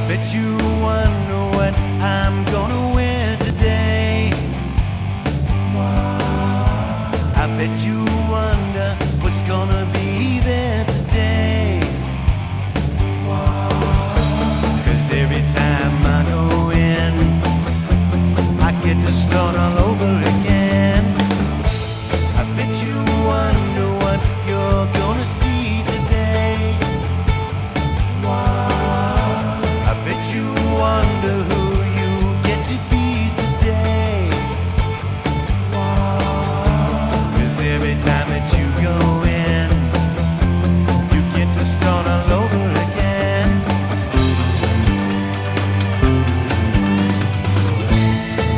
Bet you wonder what I'm gonna wear today. I bet you wonder what's gonna be there today. 'Cause every time I go in, I get to start all over again. I bet you wonder what you're gonna see today. I bet you wonder who you get to be today. 'Cause every time that you go in, you get to start all over again.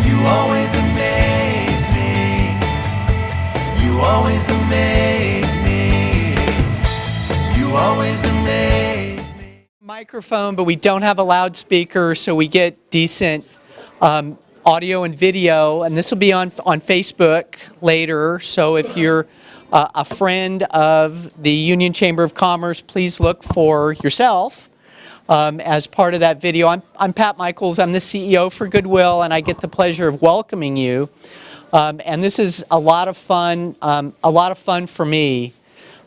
You always amaze me. You always amaze me. You always amaze me. Microphone, but we don't have a loudspeaker, so we get decent audio and video, and this will be on Facebook later. So if you're a friend of the Union Chamber of Commerce, please look for yourself as part of that video. I'm Pat Michaels. I'm the CEO for Goodwill, and I get the pleasure of welcoming you. And this is a lot of fun for me.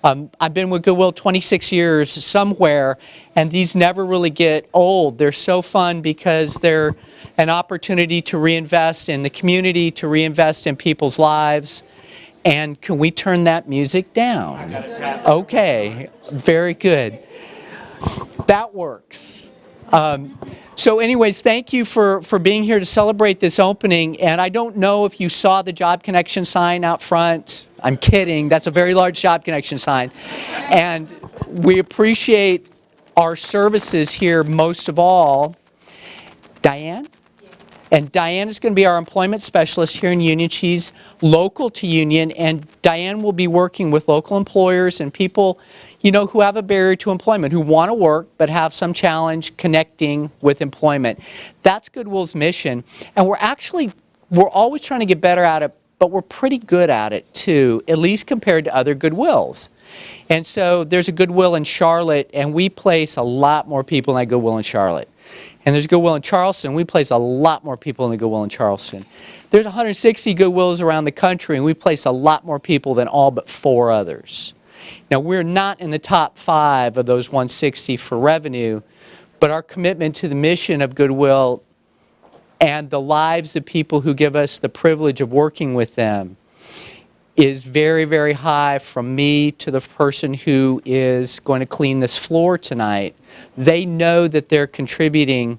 I've been with Goodwill 26 years somewhere, and these never really get old. They're so fun because they're an opportunity to reinvest in the community, to reinvest in people's lives. And can we turn that music down? Okay, very good. That works. So anyways, thank you for being here to celebrate this opening. And I don't know if you saw the Job Connection sign out front. I'm kidding. That's a very large Job Connection sign. And we appreciate our services here most of all. Diane? Yes. And Diane is going to be our employment specialist here in Union. She's local to Union, and Diane will be working with local employers and people, you know, who have a barrier to employment, who want to work but have some challenge connecting with employment. That's Goodwill's mission. And we're always trying to get better at it, but we're pretty good at it too, at least compared to other Goodwills. And so there's a Goodwill in Charlotte, and we place a lot more people in that Goodwill in Charlotte. And there's Goodwill in Charleston. We place a lot more people in the Goodwill in Charleston. There's 160 Goodwills around the country, and we place a lot more people than all but 4 others. Now, we're not in the top 5 of those 160 for revenue, but our commitment to the mission of Goodwill and the lives of people who give us the privilege of working with them is very, very high, from me to the person who is going to clean this floor tonight. They know that they're contributing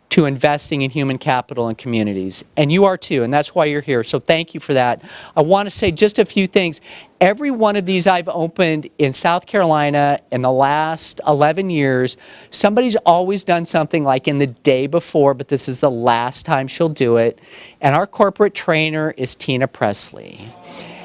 to investing in human capital and communities. And you are too, and that's why you're here. So thank you for that. I want to say just a few things. Every one of these I've opened in South Carolina in the last 11 years. Somebody's always done something like in the day before, but this is the last time she'll do it. And our corporate trainer is Tina Presley.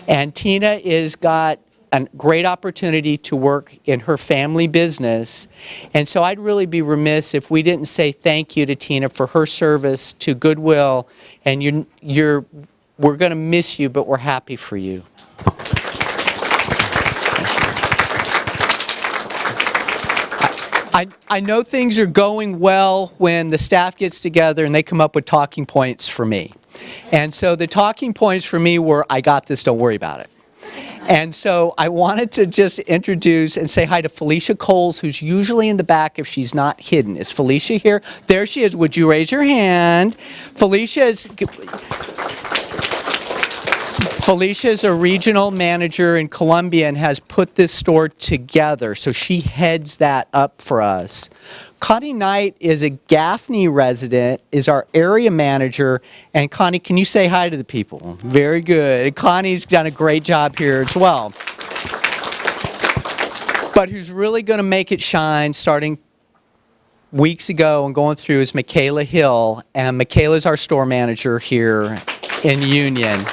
And Tina has got a great opportunity to work in her family business. And so I'd really be remiss if we didn't say thank you to Tina for her service to Goodwill. And we're going to miss you, but we're happy for you. I know things are going well when the staff gets together and they come up with talking points for me. And so the talking points for me were, I got this, don't worry about it. And so I wanted to just introduce and say hi to Felicia Coles, who's usually in the back if she's not hidden. Is Felicia here? There she is. Would you raise your hand? Felicia is a regional manager in Columbia and has put this store together, so she heads that up for us. Connie Knight is a Gaffney resident, is our area manager, and Connie, can you say hi to the people? Very good. And Connie's done a great job here as well. But who's really going to make it shine starting weeks ago and going through is Michaela Hill, and Michaela's our store manager here in Union.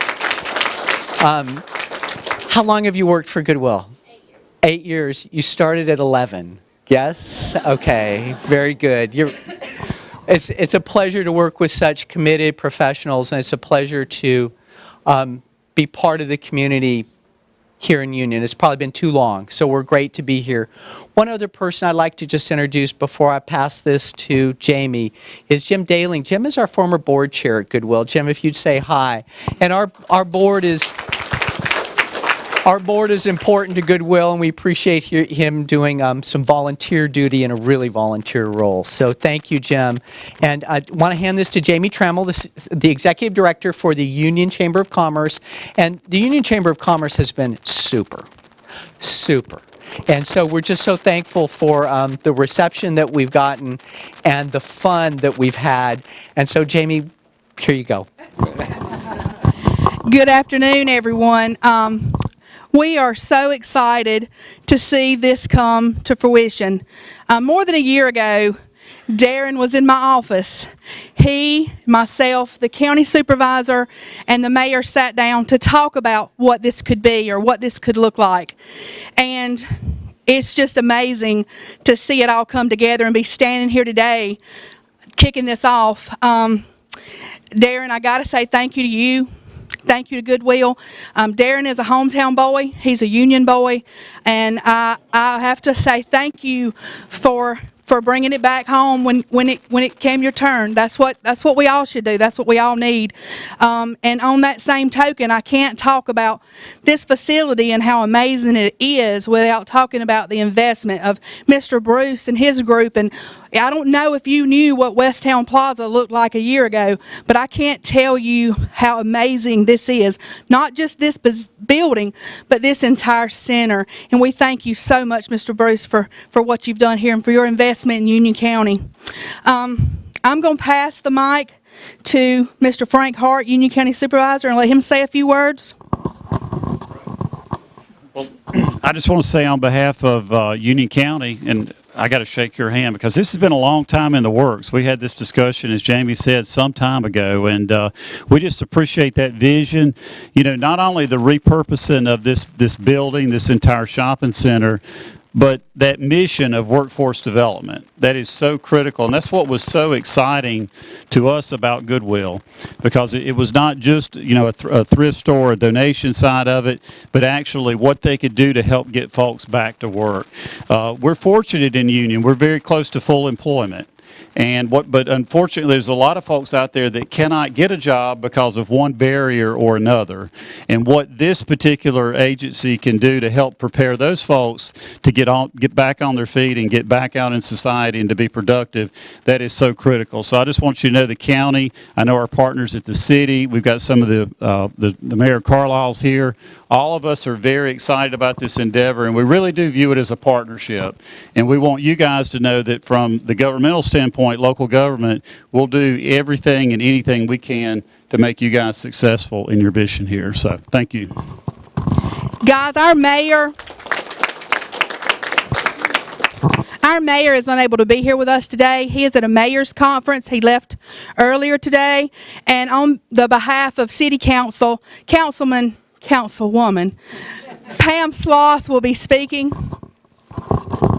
How long have you worked for Goodwill? 8 years. 8 years. You started at 11. Yes? Okay. Very good. It's a pleasure to work with such committed professionals, and it's a pleasure to be part of the community here in Union. It's probably been too long, so we're great to be here. One other person I'd like to just introduce before I pass this to Jamie is Jim Daling. Jim is our former board chair at Goodwill. Jim, if you'd say hi. And our board is... Our board is important to Goodwill, and we appreciate him doing some volunteer duty in a really volunteer role. So thank you, Jim. And I want to hand this to Jamie Trammell, the Executive Director for the Union Chamber of Commerce. And the Union Chamber of Commerce has been super. And so we're just so thankful for the reception that we've gotten and the fun that we've had. And so, Jamie, here you go. Good afternoon, everyone. We are so excited to see this come to fruition. More than a year ago, Darren was in my office. He, myself, the county supervisor, and the mayor sat down to talk about what this could be or what this could look like. And it's just amazing to see it all come together and be standing here today kicking this off. Darren, I got to say thank you to you. Thank you to Goodwill. Darren is a hometown boy. He's a Union boy. And I have to say thank you for bringing it back home when it came your turn. That's what we all should do. That's what we all need. And on that same token, I can't talk about this facility and how amazing it is without talking about the investment of Mr. Bruce and his group. And I don't know if you knew what Westtown Plaza looked like a year ago, but I can't tell you how amazing this is. Not just this building, but this entire center. And we thank you so much, Mr. Bruce, for what you've done here and for your investment in Union County. I'm going to pass the mic to Mr. Frank Hart, Union County Supervisor, and let him say a few words. Well, I just want to say on behalf of Union County, and I got to shake your hand because this has been a long time in the works. We had this discussion, as Jamie said, some time ago, and we just appreciate that vision. You know, not only the repurposing of this building, this entire shopping center, but that mission of workforce development, that is so critical. And that's what was so exciting to us about Goodwill, because it was not just, you know, a thrift store, a donation side of it, but actually what they could do to help get folks back to work. We're fortunate in Union. We're very close to full employment. But unfortunately, there's a lot of folks out there that cannot get a job because of one barrier or another. And what this particular agency can do to help prepare those folks to get back on their feet and get back out in society and to be productive, that is so critical. So I just want you to know the county, I know our partners at the city, we've got some of the Mayor Carlisle's here. All of us are very excited about this endeavor, and we really do view it as a partnership. And we want you guys to know that from the governmental standpoint, local government, we'll do everything and anything we can to make you guys successful in your mission here. So thank you. Guys, our mayor is unable to be here with us today. He is at a mayor's conference. He left earlier today. And on the behalf of City Council, Councilwoman Pam Sloss will be speaking.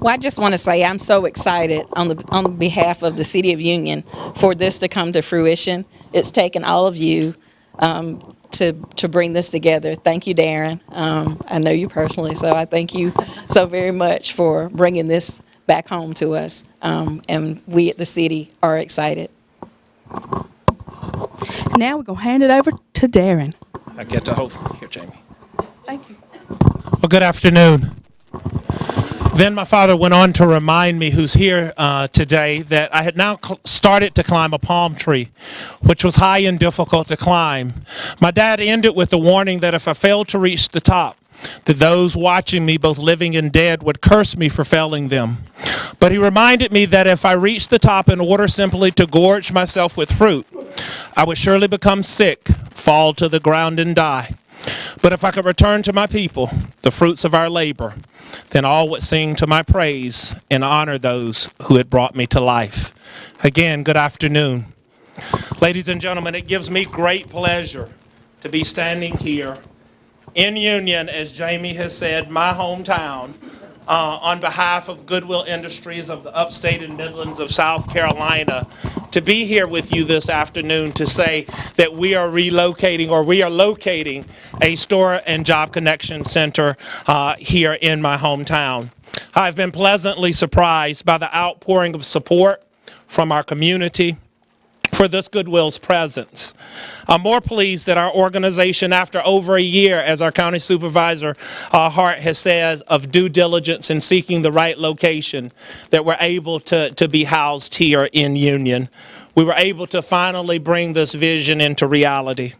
Well, I just want to say I'm so excited on behalf of the City of Union for this to come to fruition. It's taken all of you to bring this together. Thank you, Darren. I know you personally, so I thank you so very much for bringing this back home to us. And we at the city are excited. Now we're going to hand it over to Darren. I get to hold here, Jamie. Thank you. Well, good afternoon. Then my father went on to remind me, who's here today, that I had now started to climb a palm tree, which was high and difficult to climb. My dad ended with the warning that if I failed to reach the top, that those watching me, both living and dead, would curse me for failing them. But he reminded me that if I reached the top in order simply to gorge myself with fruit, I would surely become sick, fall to the ground and die. But if I could return to my people the fruits of our labor, then all would sing to my praise and honor those who had brought me to life. Again, good afternoon. Ladies and gentlemen, it gives me great pleasure to be standing here in Union, as Jamie has said, my hometown, on behalf of Goodwill Industries of the upstate and Midlands of South Carolina, to be here with you this afternoon to say that we are relocating, or we are locating, a store and job connection center here in my hometown. I've been pleasantly surprised by the outpouring of support from our community for this Goodwill's presence. I'm more pleased that our organization, after over a year, as our county supervisor Hart has said, of due diligence in seeking the right location, that we're able to be housed here in Union. We were able to finally bring this vision into reality.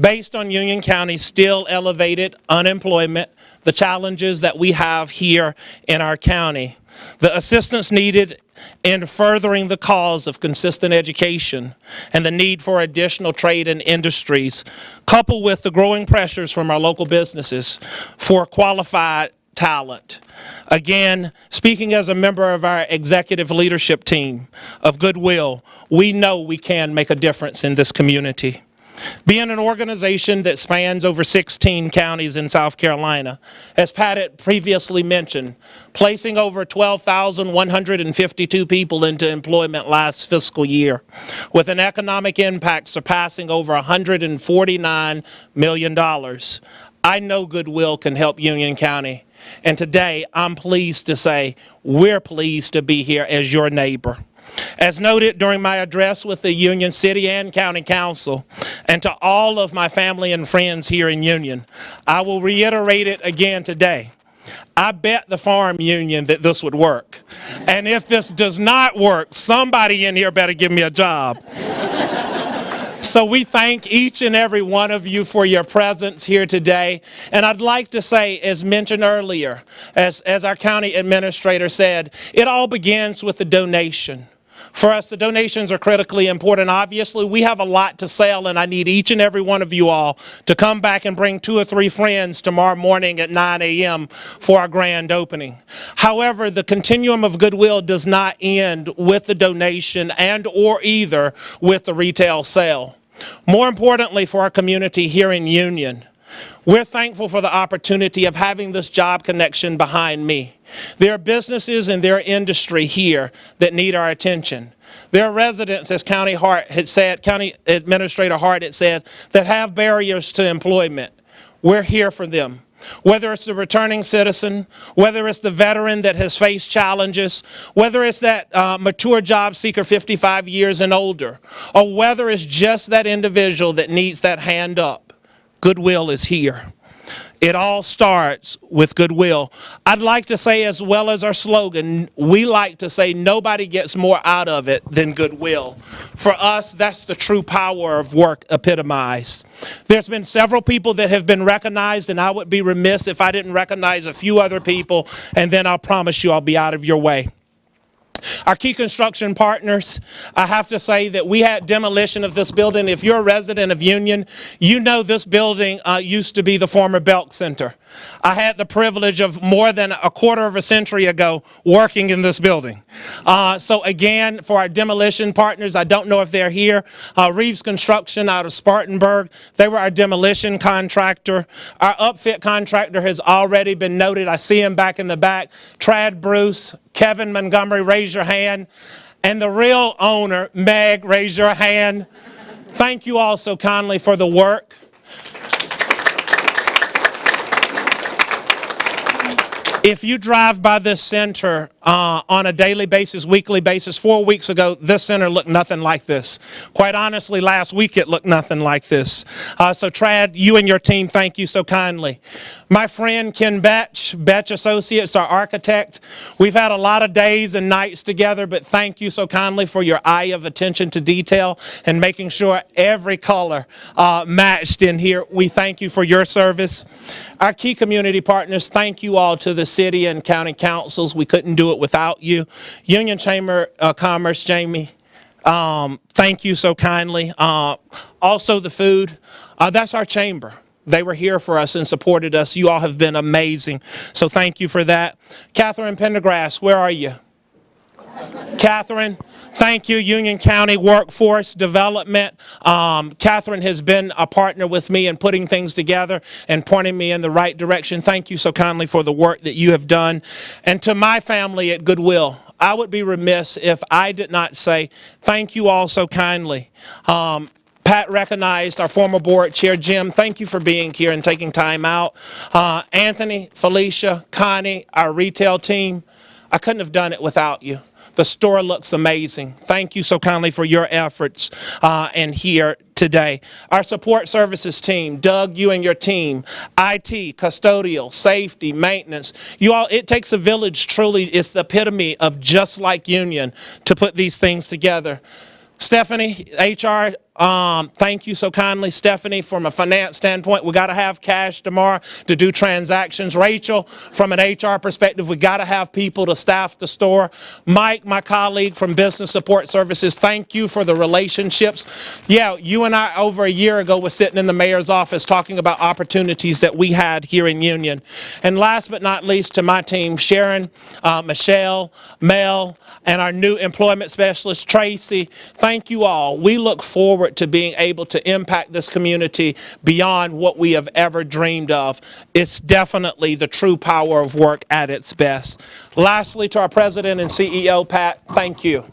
Based on Union County's still elevated unemployment, the challenges that we have here in our county, the assistance needed in furthering the cause of consistent education, and the need for additional trade and industries, coupled with the growing pressures from our local businesses for qualified talent. Again, speaking as a member of our executive leadership team of Goodwill, we know we can make a difference in this community. Being an organization that spans over 16 counties in South Carolina, as Pat had previously mentioned, placing over 12,152 people into employment last fiscal year, with an economic impact surpassing over $149 million. I know Goodwill can help Union County, and today I'm pleased to say we're pleased to be here as your neighbor. As noted during my address with the Union City and County Council, and to all of my family and friends here in Union, I will reiterate it again today. I bet the farm union that this would work. And if this does not work, somebody in here better give me a job. So we thank each and every one of you for your presence here today. And I'd like to say, as mentioned earlier, as our county administrator said, it all begins with the donation. For us, the donations are critically important. Obviously, we have a lot to sell, and I need each and every one of you all to come back and bring 2 or 3 friends tomorrow morning at 9 a.m. for our grand opening. However, the continuum of Goodwill does not end with the donation and or either with the retail sale. More importantly for our community here in Union, we're thankful for the opportunity of having this job connection behind me. There are businesses in their industry here that need our attention. There are residents, as County Administrator Hart had said, that have barriers to employment. We're here for them. Whether it's the returning citizen, whether it's the veteran that has faced challenges, whether it's that mature job seeker 55 years and older, or whether it's just that individual that needs that hand up, Goodwill is here. It all starts with Goodwill. I'd like to say, as well as our slogan, we like to say nobody gets more out of it than Goodwill. For us, that's the true power of work epitomized. There's been several people that have been recognized, and I would be remiss if I didn't recognize a few other people, and then I'll promise you I'll be out of your way. Our key construction partners, I have to say that we had demolition of this building. If you're a resident of Union, you know this building used to be the former Belk Center. I had the privilege of more than a quarter of a century ago working in this building. So again, for our demolition partners, I don't know if they're here, Reeves Construction out of Spartanburg, they were our demolition contractor. Our upfit contractor has already been noted. I see him back in the back. Trad Bruce, Kevin Montgomery, raise your hand. And the real owner, Meg, raise your hand. Thank you all so kindly for the work. If you drive by this center on a daily basis, weekly basis, 4 weeks ago, this center looked nothing like this. Quite honestly, last week it looked nothing like this. So Trad, you and your team, thank you so kindly. My friend Ken Betch Associates, our architect, we've had a lot of days and nights together, but thank you so kindly for your eye of attention to detail and making sure every color matched in here. We thank you for your service. Our key community partners, thank you all to the city and county councils. We couldn't do it without you. Union Chamber of Commerce, Jamie, thank you so kindly. Also the food, that's our chamber. They were here for us and supported us. You all have been amazing. So thank you for that. Catherine Pendergrass, where are you? Catherine, thank you, Union County Workforce Development. Catherine has been a partner with me in putting things together and pointing me in the right direction. Thank you so kindly for the work that you have done. And to my family at Goodwill, I would be remiss if I did not say thank you all so kindly. Pat recognized our former board chair, Jim. Thank you for being here and taking time out. Anthony, Felicia, Connie, our retail team, I couldn't have done it without you. The store looks amazing. Thank you so kindly for your efforts and here today. Our support services team, Doug, you and your team, IT, custodial, safety, maintenance. You all, it takes a village, truly. It's the epitome of just like Union to put these things together. Stephanie, HR, thank you so kindly, Stephanie, from a finance standpoint. We got to have cash tomorrow to do transactions. Rachel, from an HR perspective, we got to have people to staff the store. Mike, my colleague from Business Support Services, thank you for the relationships. Yeah, you and I over a year ago were sitting in the mayor's office talking about opportunities that we had here in Union. And last but not least, to my team, Sharon, Michelle, Mel, and our new employment specialist, Tracy, thank you all. We look forward to being able to impact this community beyond what we have ever dreamed of. It's definitely the true power of work at its best. Lastly, to our president and CEO, Pat, thank you.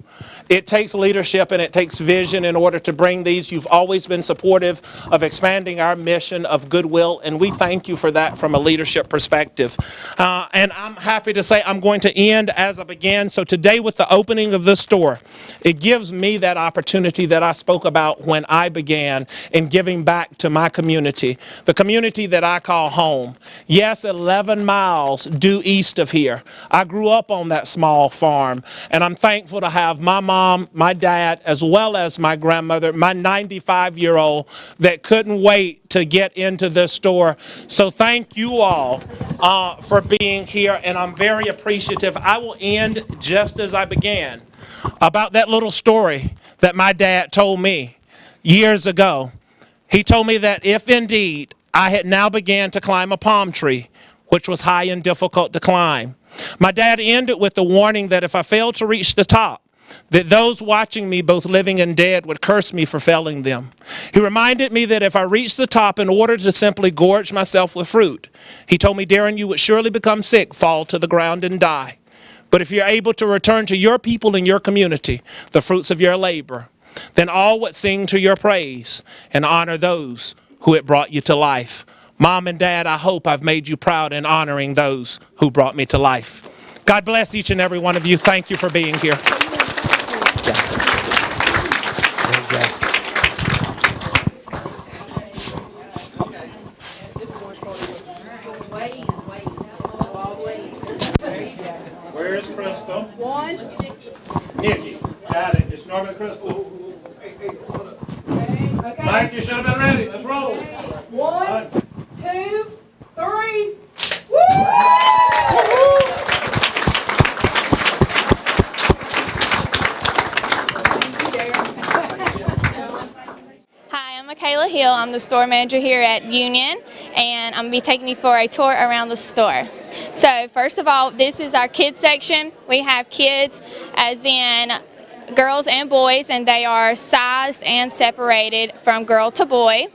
It takes leadership and it takes vision in order to bring these. You've always been supportive of expanding our mission of Goodwill, and we thank you for that from a leadership perspective. And I'm happy to say I'm going to end as I began. So today with the opening of this store, it gives me that opportunity that I spoke about when I began in giving back to my community, the community that I call home. Yes, 11 miles due east of here. I grew up on that small farm, and I'm thankful to have my mom, my dad, as well as my grandmother, my 95-year-old that couldn't wait to get into this store. So thank you all for being here, and I'm very appreciative. I will end just as I began, about that little story that my dad told me years ago. He told me that if indeed I had now began to climb a palm tree, which was high and difficult to climb, my dad ended with the warning that if I failed to reach the top, that those watching me, both living and dead, would curse me for failing them. He reminded me that if I reached the top in order to simply gorge myself with fruit, he told me, Darren, you would surely become sick, fall to the ground, and die. But if you're able to return to your people and your community the fruits of your labor, then all would sing to your praise and honor those who had brought you to life. Mom and Dad, I hope I've made you proud in honoring those who brought me to life. God bless each and every one of you. Thank you for being here. Yes. Where's Crystal? One. Nikki. Got it. It's Norman Crystal. Okay. Mike, you should have been ready. Let's roll. 1, 2, 3. Hi, I'm Michaela Hill. I'm the store manager here at Union, and I'm going to be taking you for a tour around the store. So first of all, this is our kids section. We have kids as in girls and boys, and they are sized and separated from girl to boy.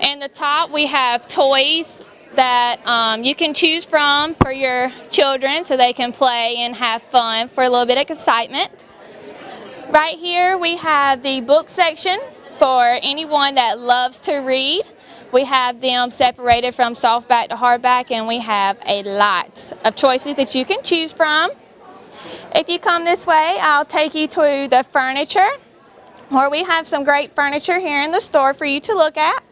In the top, we have toys that you can choose from for your children so they can play and have fun for a little bit of excitement. Right here, we have the book section for anyone that loves to read. We have them separated from softback to hardback, and we have a lot of choices that you can choose from. If you come this way, I'll take you to the furniture, where we have some great furniture here in the store for you to look at.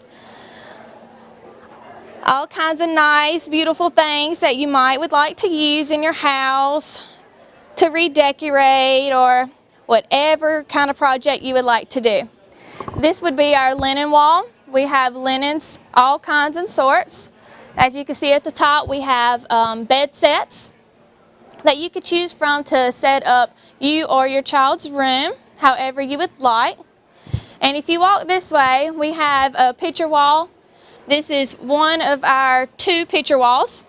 All kinds of nice, beautiful things that you would like to use in your house to redecorate or whatever kind of project you would like to do. This would be our linen wall. We have linens, all kinds and sorts. As you can see at the top, we have bed sets that you could choose from to set up you or your child's room, however you would like. And if you walk this way, we have a picture wall. This is one of our 2 picture walls.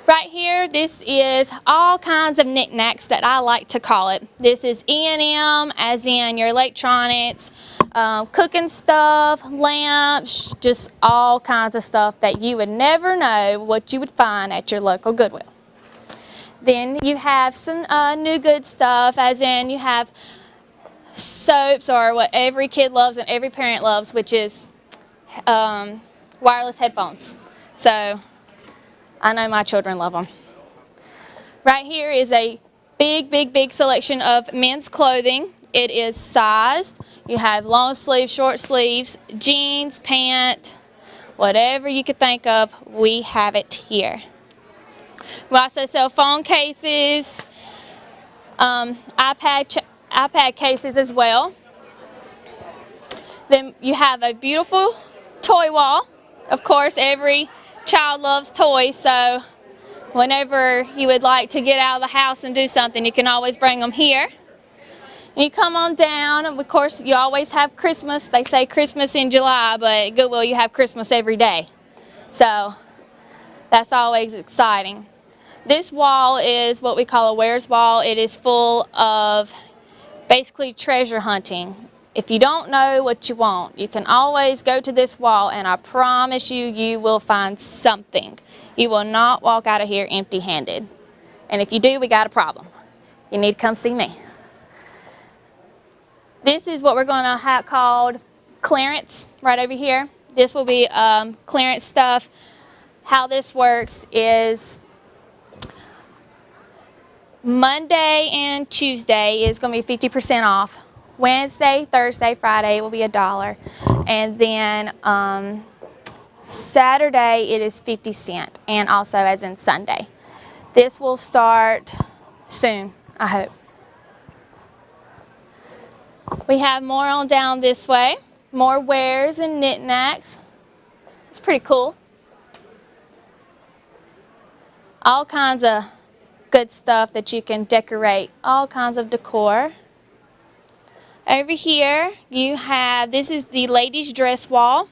Right here, this is all kinds of knickknacks that I like to call it. This is E&M, as in your electronics, cooking stuff, lamps, just all kinds of stuff that you would never know what you would find at your local Goodwill. Then you have some new good stuff, as in you have soaps, or what every kid loves and every parent loves, which is wireless headphones. So I know my children love them. Right here is a big selection of men's clothing. It is sized. You have long sleeves, short sleeves, jeans, pant, whatever you could think of, we have it here. We also sell phone cases, iPad cases as well. Then you have a beautiful toy wall. Of course, every child loves toys, so whenever you would like to get out of the house and do something, you can always bring them here. And you come on down, and of course you always have Christmas. They say Christmas in July, but at Goodwill you have Christmas every day. So that's always exciting. This wall is what we call a Where's Wall. It is full of basically treasure hunting. If you don't know what you want, you can always go to this wall, and I promise you, you will find something. You will not walk out of here empty-handed. And if you do, we got a problem. You need to come see me. This is what we're going to have called clearance right over here. This will be clearance stuff. How this works is Monday and Tuesday is going to be 50% off. Wednesday, Thursday, Friday will be $1, and then Saturday it is 50 cents, and also as in Sunday. This will start soon, I hope. We have more on down this way, more wares and knickknacks. It's pretty cool. All kinds of good stuff that you can decorate, all kinds of decor. Over here you have, this is the ladies' dress wall.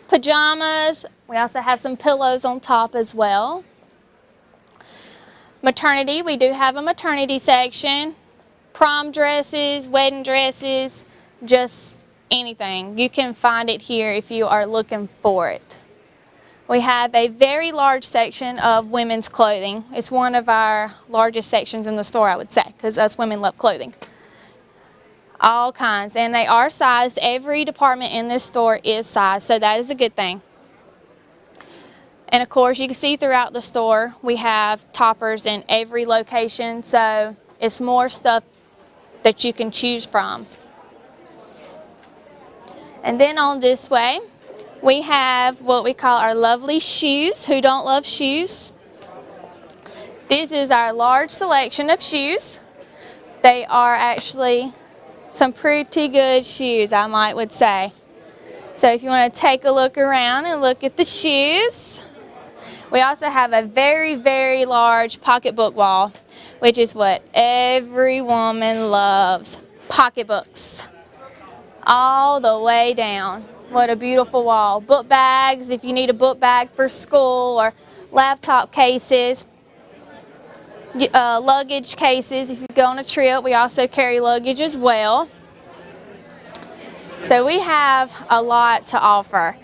Pajamas, we also have some pillows on top as well. Maternity, we do have a maternity section. Prom dresses, wedding dresses, just anything. You can find it here if you are looking for it. We have a very large section of women's clothing. It's one of our largest sections in the store, I would say, because us women love clothing. All kinds, and they are sized. Every department in this store is sized, so that is a good thing. And of course, you can see throughout the store, we have toppers in every location, so it's more stuff that you can choose from. And then on this way, we have what we call our lovely shoes. Who don't love shoes? This is our large selection of shoes. They are actually some pretty good shoes, I would say. So if you want to take a look around and look at the shoes. We also have a very large pocketbook wall, which is what every woman loves. Pocketbooks. All the way down. What a beautiful wall. Book bags, if you need a book bag for school, or laptop cases. Luggage cases, if you go on a trip. We also carry luggage as well. So we have a lot to offer.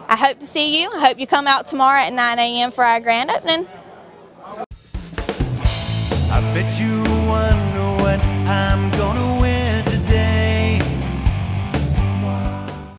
I hope to see you. I hope you come out tomorrow at 9 a.m. for our grand opening. I bet you wonder what I'm gonna wear.